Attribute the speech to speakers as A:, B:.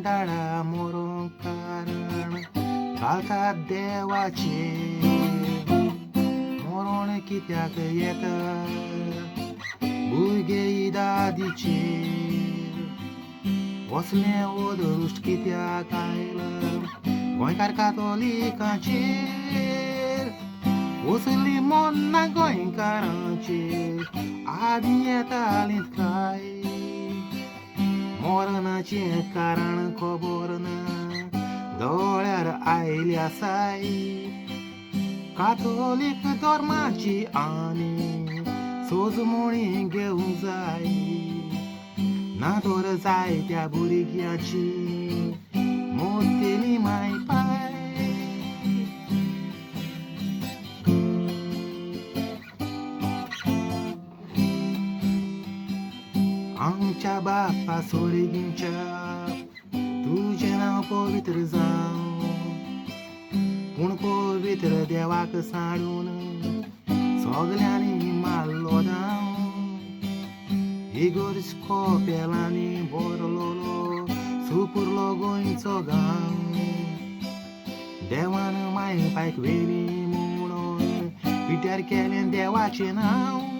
A: काळा मोरो कारण घालतात देवाचे मोरोण कित्याक येता भुरगे दादीचे वसलें ओदृश्ट कित्याक आयलां गोंयकार कातोलिकांचेर वसली मोन्ना गोंयकारांचेर आदी येतालीं काय मोरणाचें कारण खबर ना दोळ्यार आयल्या साय कातोलीक धर्माची आनी सोजमोणी घेवंक जाय ना तर जाय त्या भुरग्याची मोतेली माय पाय आमच्या बापा सोडगींच्या तुझें नांव पवित्र जावं पूण पवित्र देवाक सांडून सगल्यांनी मारलो दाव इगोर्ज कोपेलांनी भरलोलो सुपुरलो गोंयचो गांव देवान माय पायक वेली म्हणून पिट्यार केलें देवाचें नांव